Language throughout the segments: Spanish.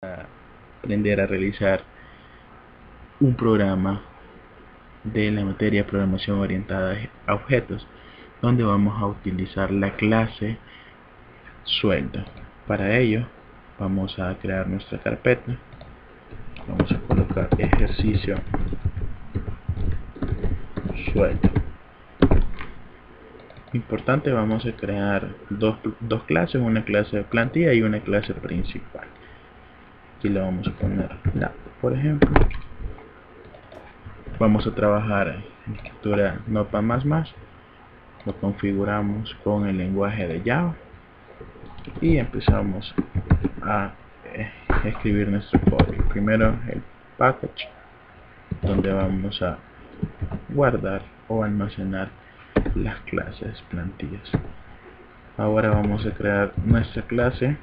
a aprender a realizar un programa de la materia programación orientada a objetos, donde vamos a utilizar la clase sueldo. Para ello vamos a crear nuestra carpeta, vamos a colocar ejercicio sueldo. Importante, vamos a crear dos clases, una clase de plantilla y una clase principal. Aquí le vamos a poner la, por ejemplo. Vamos a trabajar en escritura Notepad++. Lo configuramos con el lenguaje de Java y empezamos a escribir nuestro código. Primero el package, donde vamos a guardar o almacenar las clases plantillas. Ahora vamos a crear nuestra clase.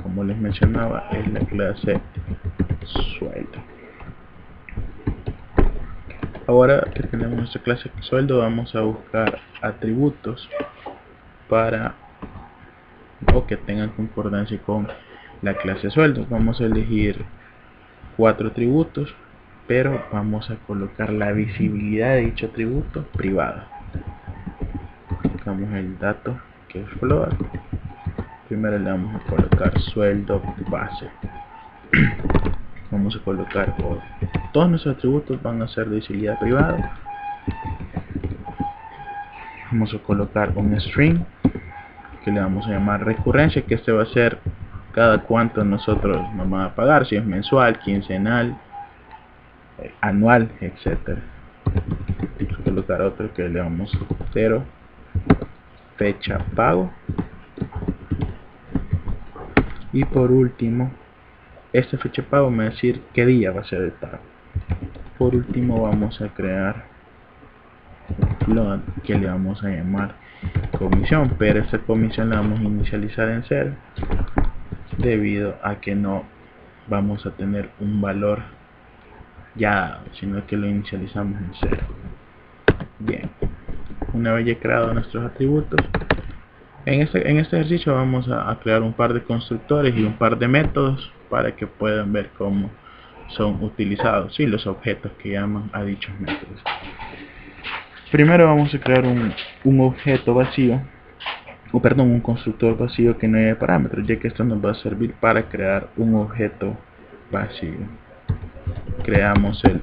Como les mencionaba, es la clase sueldo. Ahora que tenemos nuestra clase sueldo, vamos a buscar atributos para o que tengan concordancia con la clase sueldo. Vamos a elegir 4 atributos, pero vamos a colocar la visibilidad de dicho atributo privada. Colocamos el dato que es float. Primero le vamos a colocar sueldo base. Vamos a colocar todos nuestros atributos van a ser de visibilidad privada. Vamos a colocar un string que le vamos a llamar recurrencia, que este va a ser cada cuánto nosotros vamos a pagar, si es mensual, quincenal, anual, etcétera. Vamos a colocar otro que le damos 0, fecha pago, y por último esta fecha pago me va a decir qué día va a ser el pago. Por último vamos a crear un float que le vamos a llamar comisión, pero esta comisión la vamos a inicializar en 0 debido a que no vamos a tener un valor ya, sino que lo inicializamos en 0. Bien, una vez ya creado nuestros atributos, en este ejercicio vamos a crear un par de constructores y un par de métodos para que puedan ver cómo son utilizados los objetos que llaman a dichos métodos. Primero vamos a crear un objeto vacío, un constructor vacío que no haya parámetros, ya que esto nos va a servir para crear un objeto vacío. Creamos el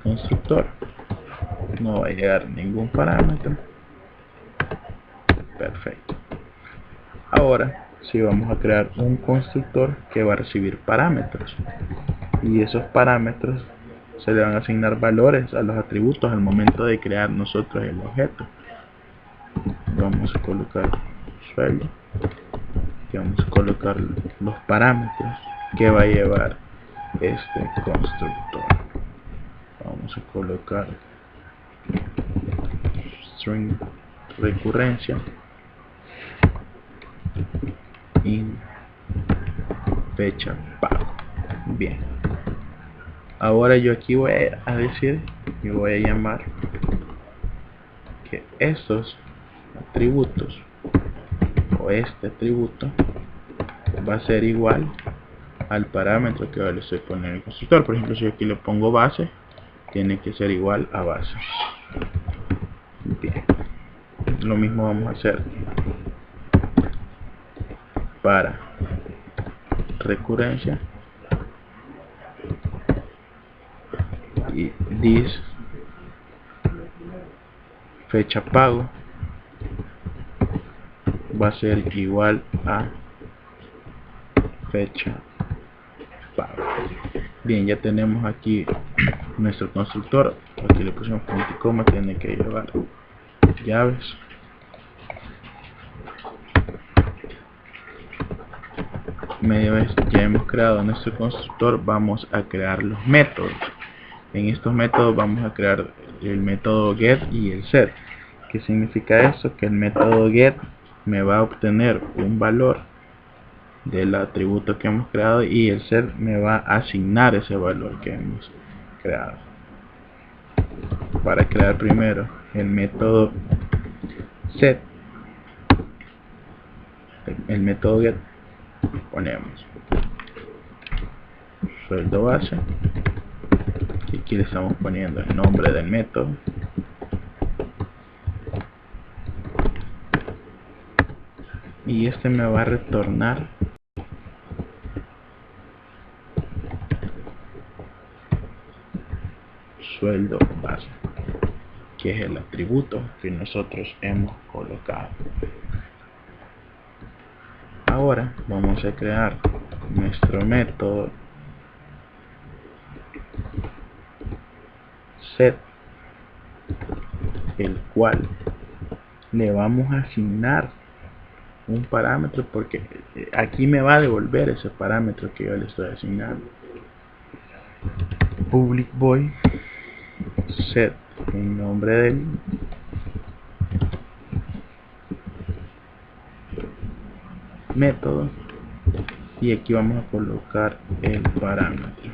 constructor, no va a llegar ningún parámetro. Perfecto. Ahora sí vamos a crear un constructor que va a recibir parámetros, y esos parámetros se le van a asignar valores a los atributos al momento de crear nosotros el objeto. Vamos a colocar sueldo y vamos a colocar los parámetros que va a llevar este constructor. Vamos a colocar string recurrencia y fecha pago. Bien, ahora yo aquí voy a decir y voy a llamar que estos atributos o este atributo va a ser igual al parámetro que le estoy poniendo en el constructor. Por ejemplo, si yo aquí le pongo base, tiene que ser igual a base. Bien, lo mismo vamos a hacer para recurrencia y this fecha pago va a ser igual a fecha pago. Bien, ya tenemos aquí nuestro constructor. Aquí le pusimos punto y coma, tiene que llevar llaves. Media vez ya hemos creado nuestro constructor, vamos a crear los métodos. En estos métodos vamos a crear el método get y el set. ¿Qué significa eso? Que el método get me va a obtener un valor del atributo que hemos creado y el set me va a asignar ese valor que hemos creado. Para crear primero el método set, el método get, ponemos sueldo base y aquí le estamos poniendo el nombre del método, y este me va a retornar sueldo base, que es el atributo que nosotros hemos colocado. Ahora vamos a crear nuestro método set, el cual le vamos a asignar un parámetro, porque aquí me va a devolver ese parámetro que yo le estoy asignando. Public void set el nombre del método, y aquí vamos a colocar el parámetro.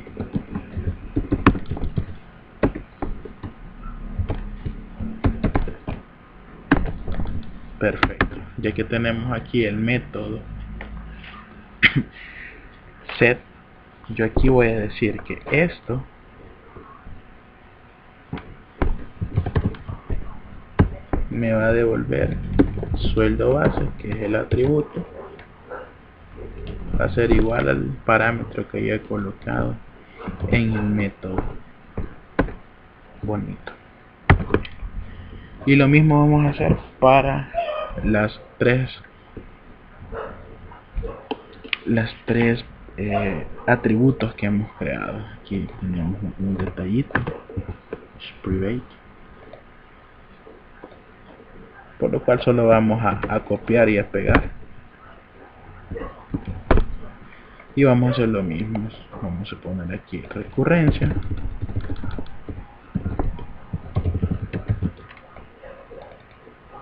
Perfecto, ya que tenemos aquí el método set, yo aquí voy a decir que esto me va a devolver sueldo base, que es el atributo, va a ser igual al parámetro que yo he colocado en el método. Bonito. Y lo mismo vamos a hacer para las tres atributos que hemos creado. Aquí tenemos un detallito, private, por lo cual solo vamos a copiar y a pegar, y vamos a hacer lo mismo. Vamos a poner aquí recurrencia,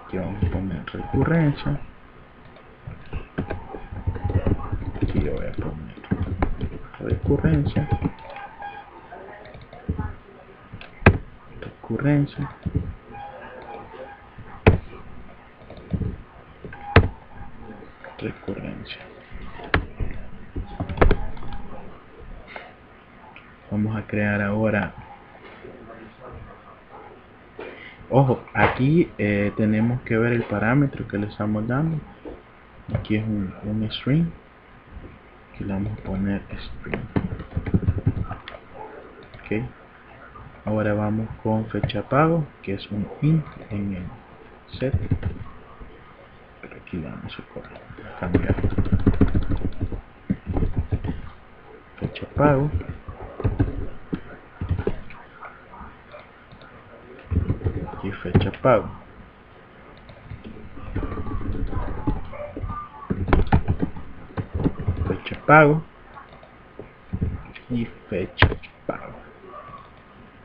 aquí vamos a poner recurrencia, aquí yo voy a poner recurrencia, recurrencia, recurrencia. Vamos a crear ahora, ojo, aquí tenemos que ver el parámetro que le estamos dando. Aquí es un string, aquí le vamos a poner string. Ok, ahora vamos con fecha pago, que es un int en el set, pero aquí le vamos a cambiar fecha pago, aquí fecha pago, fecha pago y fecha pago.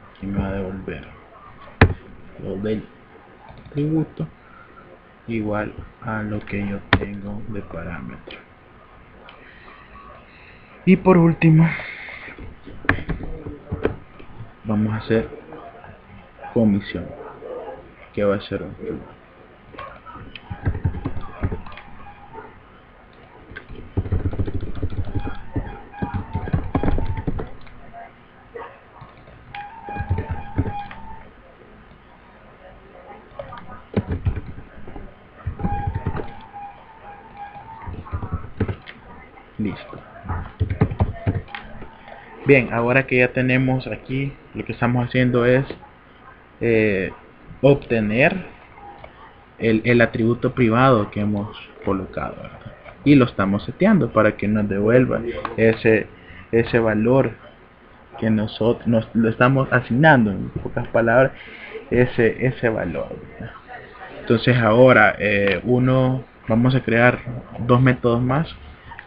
Aquí me va a devolver lo del tributo igual a lo que yo tengo de parámetro. Y por último vamos a hacer comisión, que va a ser un true. Listo. Bien, ahora que ya tenemos aquí, lo que estamos haciendo es obtener el atributo privado que hemos colocado, ¿verdad? Y lo estamos seteando para que nos devuelva ese valor que nosotros nos lo estamos asignando, en pocas palabras, ese valor, ¿verdad? Entonces ahora vamos a crear dos métodos más.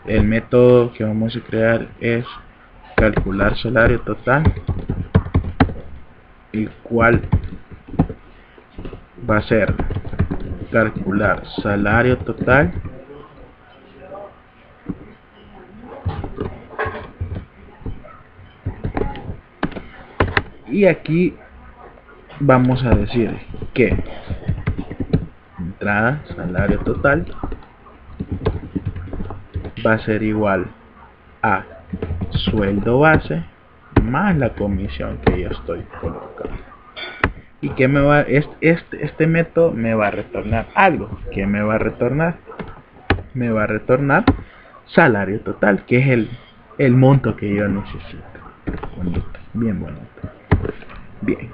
El método que vamos a crear es calcular salario total, el cual va a ser calcular salario total y aquí vamos a decir que entrada salario total va a ser igual a sueldo base más la comisión que yo estoy colocando. Y que me va este método me va a retornar algo. Que me va a retornar salario total, que es el monto que yo necesito. Bonito, bien bonito. Bien.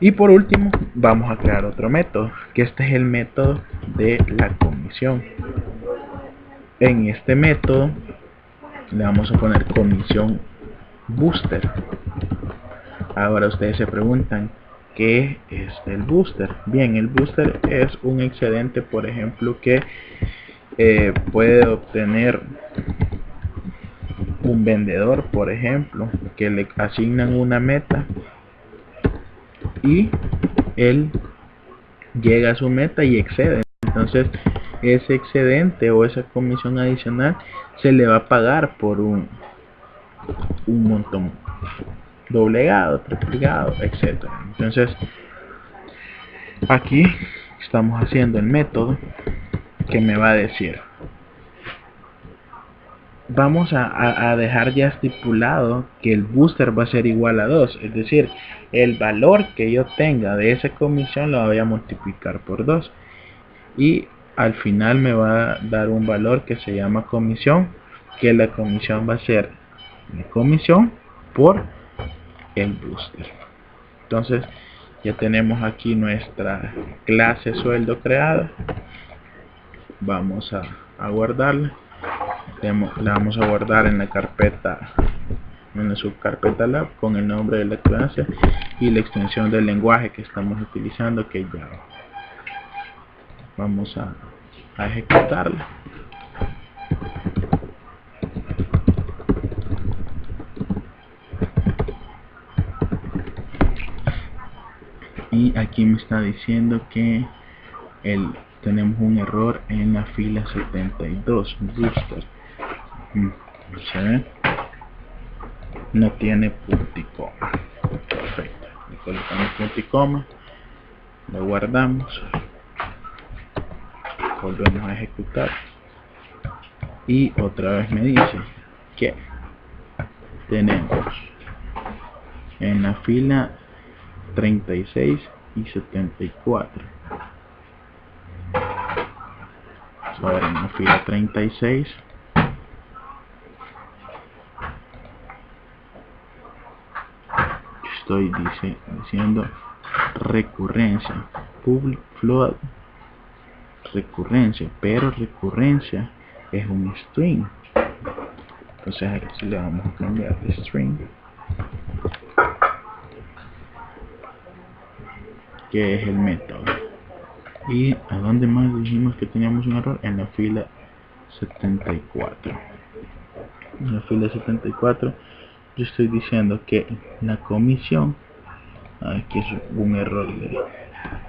Y por último vamos a crear otro método, que este es el método de la comisión. En este método le vamos a poner comisión booster. Ahora ustedes se preguntan, ¿qué es el booster? Bien, el booster es un excedente, por ejemplo, que puede obtener un vendedor, por ejemplo, que le asignan una meta y él llega a su meta y excede. Entonces ese excedente o esa comisión adicional se le va a pagar por un montón doblegado, triplicado, etcétera. Entonces aquí estamos haciendo el método que me va a decir, vamos a dejar ya estipulado que el booster va a ser igual a 2, es decir, el valor que yo tenga de esa comisión lo voy a multiplicar por 2 y al final me va a dar un valor que se llama comisión, que la comisión va a ser la comisión por el booster. Entonces ya tenemos aquí nuestra clase sueldo creada. Vamos a guardarla. La vamos a guardar en la carpeta, en la subcarpeta lab, con el nombre de la clase y la extensión del lenguaje que estamos utilizando, que es Java. Vamos a ejecutarla. Y aquí me está diciendo que tenemos un error en la fila 72 booster. ¿Se ve? No tiene punto y coma. Perfecto. Le colocamos punto y coma, lo guardamos, volvemos a ejecutar y otra vez me dice que tenemos en la fila 36 y 74. Ahora en la fila 36 estoy diciendo recurrencia, public float, recurrencia, pero recurrencia es un string. Entonces aquí le vamos a cambiar de string, que es el método. Y a dónde más dijimos que teníamos un error, en la fila 74. En la fila 74 yo estoy diciendo que la comisión, aquí es un error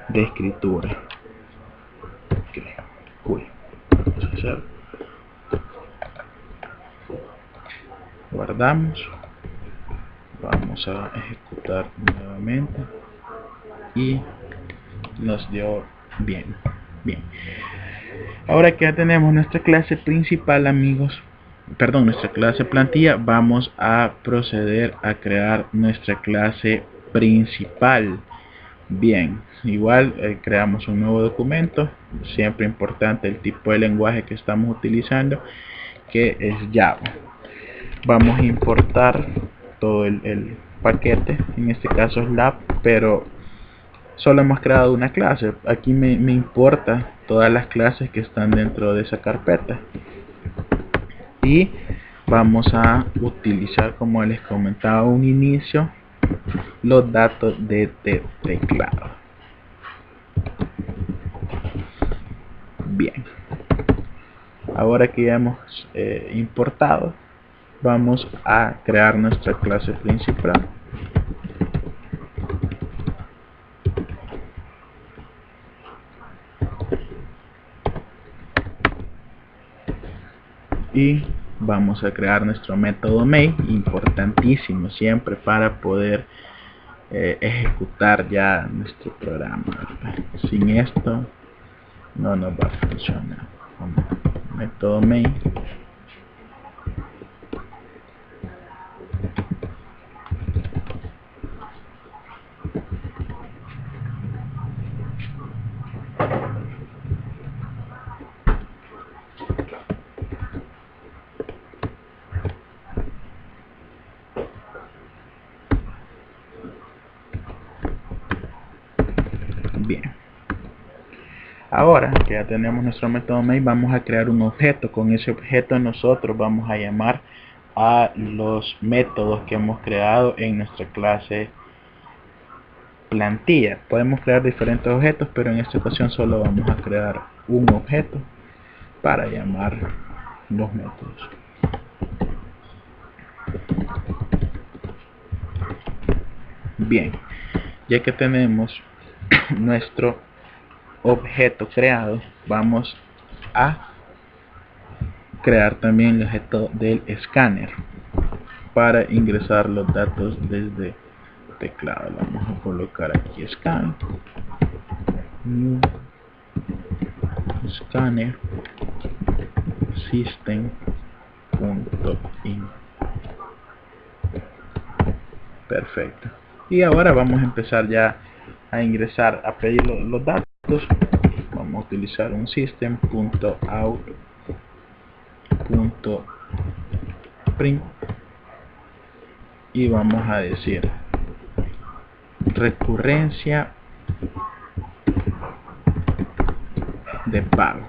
de escritura. Uy, vamos a hacer, guardamos, vamos a ejecutar nuevamente y nos dio bien. Ahora que ya tenemos nuestra clase principal, amigos, perdón, nuestra clase plantilla, vamos a proceder a crear nuestra clase principal. Bien, igual creamos un nuevo documento, siempre importante el tipo de lenguaje que estamos utilizando, que es Java. Vamos a importar todo el paquete, en este caso es lab, pero solo hemos creado una clase. Aquí me importa todas las clases que están dentro de esa carpeta y vamos a utilizar, como les comentaba un inicio, los datos de teclado. Bien, ahora que ya hemos importado, vamos a crear nuestra clase principal. Y vamos a crear nuestro método main, importantísimo siempre para poder ejecutar ya nuestro programa. Sin esto no nos va a funcionar. Método main, Ahora que ya tenemos nuestro método main, vamos a crear un objeto. Con ese objeto nosotros vamos a llamar a los métodos que hemos creado en nuestra clase plantilla. Podemos crear diferentes objetos, pero en esta ocasión solo vamos a crear un objeto para llamar los métodos. Bien, ya que tenemos nuestro objeto creado, vamos a crear también el objeto del escáner para ingresar los datos desde teclado. Vamos a colocar aquí scan new scanner system.in. Perfecto. Y ahora vamos a empezar ya a ingresar, a pedir los datos. Vamos a utilizar un system.out.print y vamos a decir recurrencia de pago.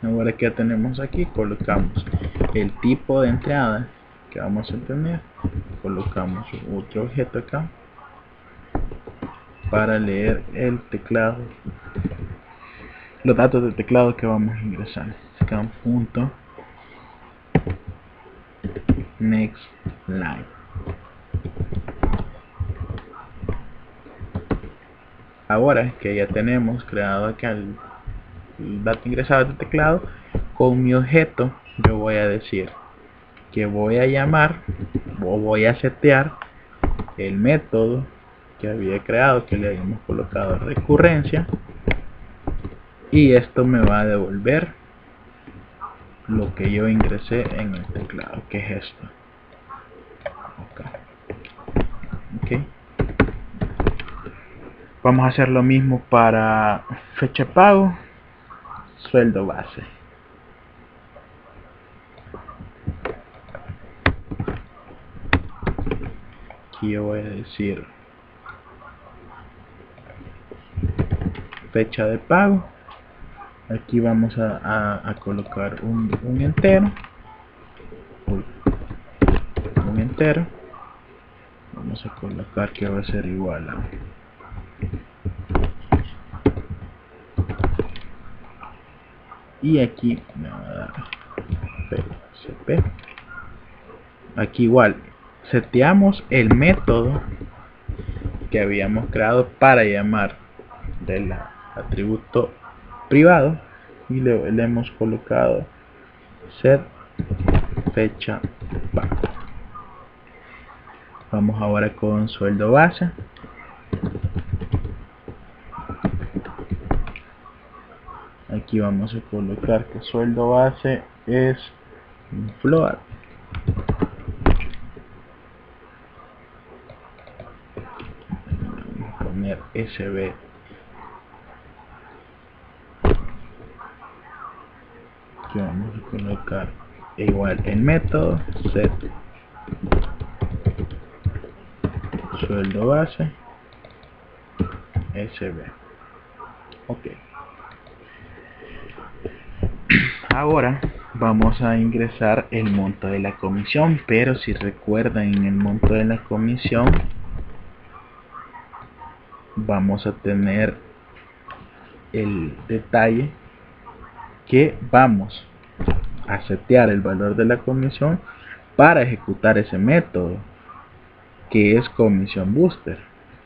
Ahora que ya tenemos aquí, colocamos el tipo de entrada que vamos a tener, colocamos otro objeto acá para leer el teclado, los datos de teclado que vamos a ingresar. Scan.nextLine. Ahora que ya tenemos creado acá el dato ingresado de teclado, con mi objeto yo voy a decir que voy a llamar o voy a setear el método que había creado, que le habíamos colocado recurrencia, y esto me va a devolver lo que yo ingresé en el teclado, que es esto. Okay. Vamos a hacer lo mismo para fecha de pago, sueldo base. Aquí yo voy a decir fecha de pago. Aquí vamos a colocar un entero. Un entero. Vamos a colocar que va a ser igual a y aquí me va a dar PCP. Aquí igual seteamos el método que habíamos creado para llamar del atributo privado y le hemos colocado set fecha pago. Vamos ahora con sueldo base. Aquí vamos a colocar que sueldo base es un float. Vamos a poner SB. Aquí vamos a colocar igual el método set sueldo base SB. Ok. Ahora vamos a ingresar el monto de la comisión, pero si recuerdan, en el monto de la comisión vamos a tener el detalle que vamos a setear el valor de la comisión para ejecutar ese método, que es comisión booster,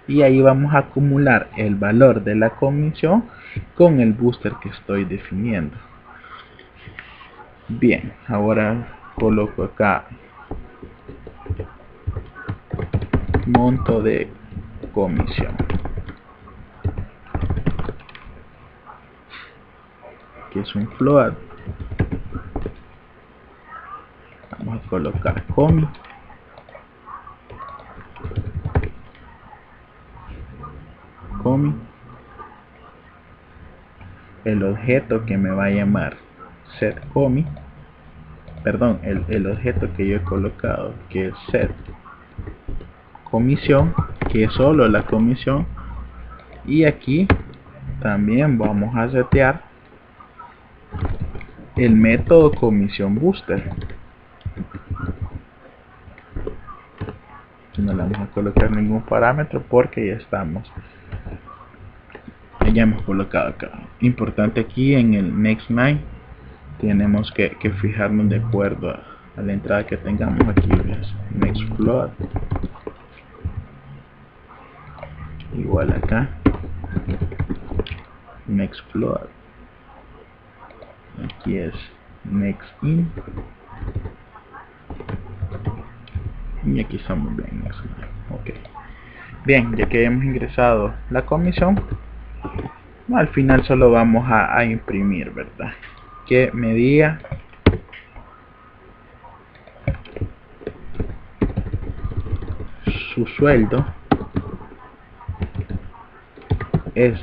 y ahí vamos a acumular el valor de la comisión con el booster que estoy definiendo. Bien, ahora coloco acá monto de comisión, que es un float. Vamos a colocar comi, el objeto que me va a llamar setComi, perdón, el objeto que yo he colocado, que es set comisión, que es solo la comisión, y aquí también vamos a setear el método comisión booster. No le vamos a colocar ningún parámetro porque ya hemos colocado acá. Importante aquí en el next line tenemos que fijarnos de acuerdo a la entrada que tengamos aquí. Next float igual acá, next float, aquí es next in, y aquí estamos bien. Ok, bien, ya que hemos ingresado la comisión, al final solo vamos a imprimir, ¿verdad? Que medía su sueldo es,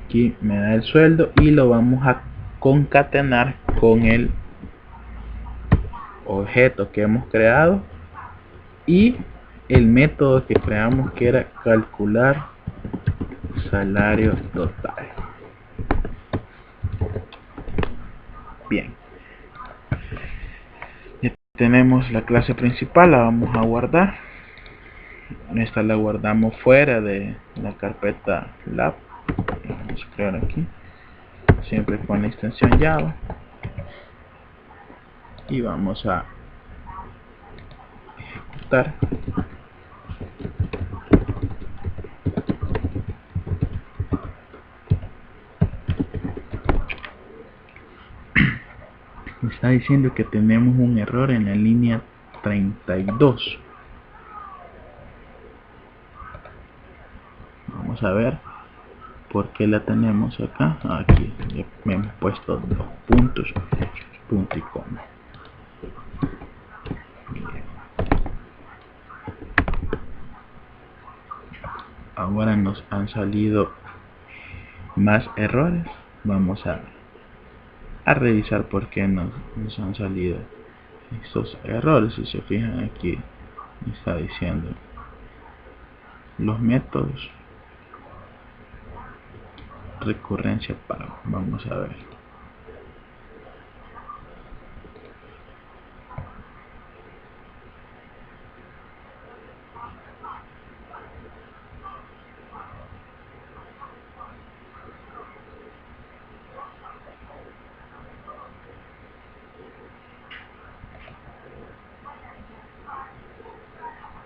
aquí me da el sueldo y lo vamos a concatenar con el objeto que hemos creado y el método que creamos, que era calcular salario total. Bien, ya tenemos la clase principal, la vamos a guardar. Esta la guardamos fuera de la carpeta lab. Vamos a crear aquí, siempre con la extensión Java, y vamos a ejecutar. Me está diciendo que tenemos un error en la línea 32. Vamos a ver por qué la tenemos acá. Aquí me hemos puesto dos puntos, punto y coma. Ahora nos han salido más errores. Vamos a revisar por qué nos han salido estos errores. Si se fijan aquí, me está diciendo los métodos, recurrencia pago. Vamos a ver.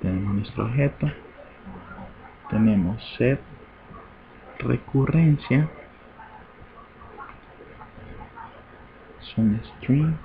Tenemos nuestro objeto, tenemos set recurrencia, es un string,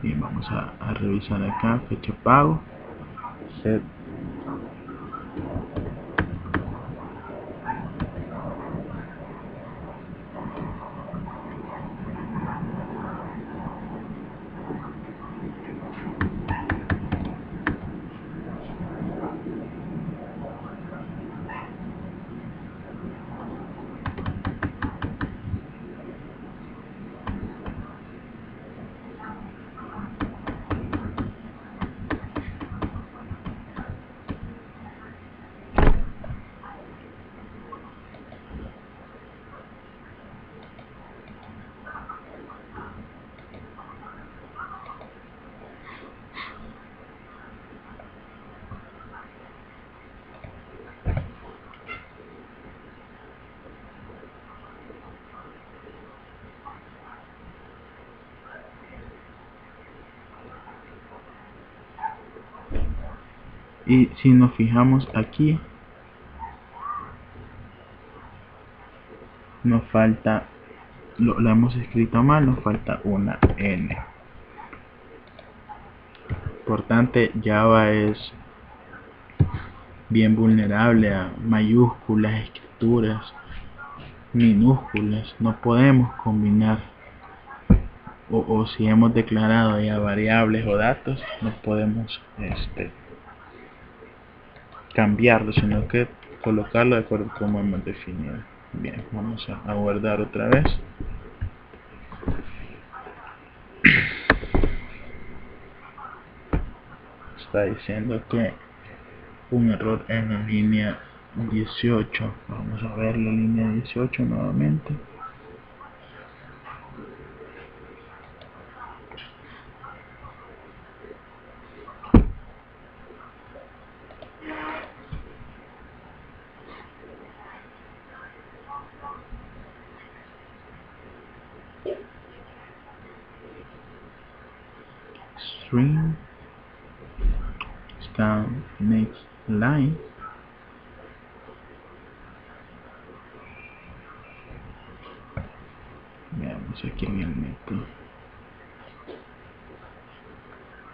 y vamos a revisar acá, fecha pago, set y si nos fijamos aquí nos falta, lo hemos escrito mal, nos falta una N. Importante, Java es bien vulnerable a mayúsculas, escrituras, minúsculas. No podemos combinar, o si hemos declarado ya variables o datos, no podemos cambiarlo, sino que colocarlo de acuerdo a como hemos definido. Bien, vamos a guardar otra vez. Está diciendo que un error en la línea 18. Vamos a ver la línea 18 nuevamente. String está next line. Veamos aquí en el método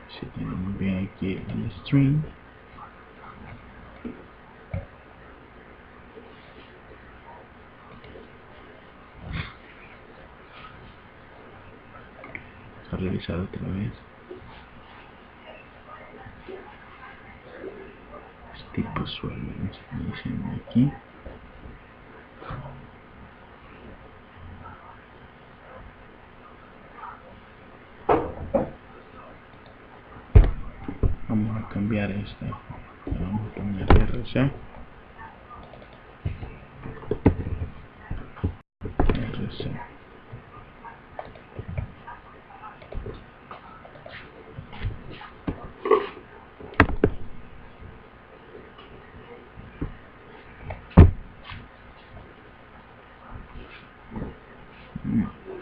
si tenemos bien aquí el string. Vamos a revisar otra vez. Tipo suelo, me está diciendo aquí. Vamos a cambiar esta. Vamos a poner RC.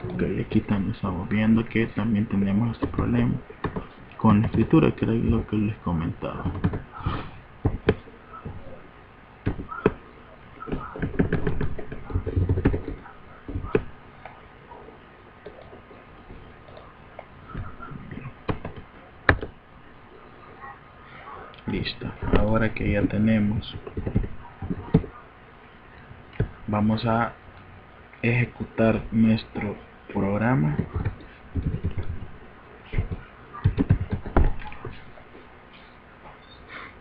Ok, aquí también estamos viendo que también tenemos este problema con la escritura, que era lo que les comentaba. Listo, ahora que ya tenemos, vamos a ejecutar nuestro programa.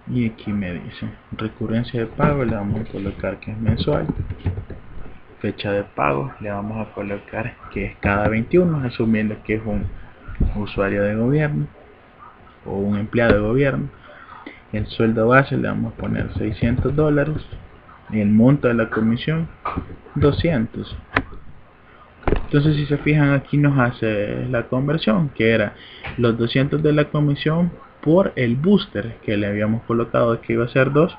Y aquí me dice recurrencia de pago, le vamos a colocar que es mensual. Fecha de pago le vamos a colocar que es cada 21, asumiendo que es un usuario de gobierno o un empleado de gobierno. El sueldo base le vamos a poner $600 y el monto de la comisión 200. Entonces, si se fijan, aquí nos hace la conversión, que era los 200 de la comisión por el booster que le habíamos colocado, que iba a ser 2.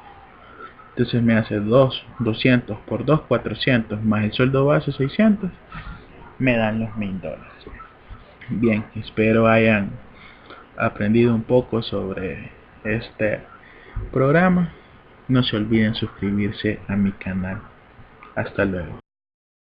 Entonces me hace 200 por 2, 400, más el sueldo base 600, me dan los $1000. Bien, espero hayan aprendido un poco sobre este programa. No se olviden suscribirse a mi canal. Hasta luego.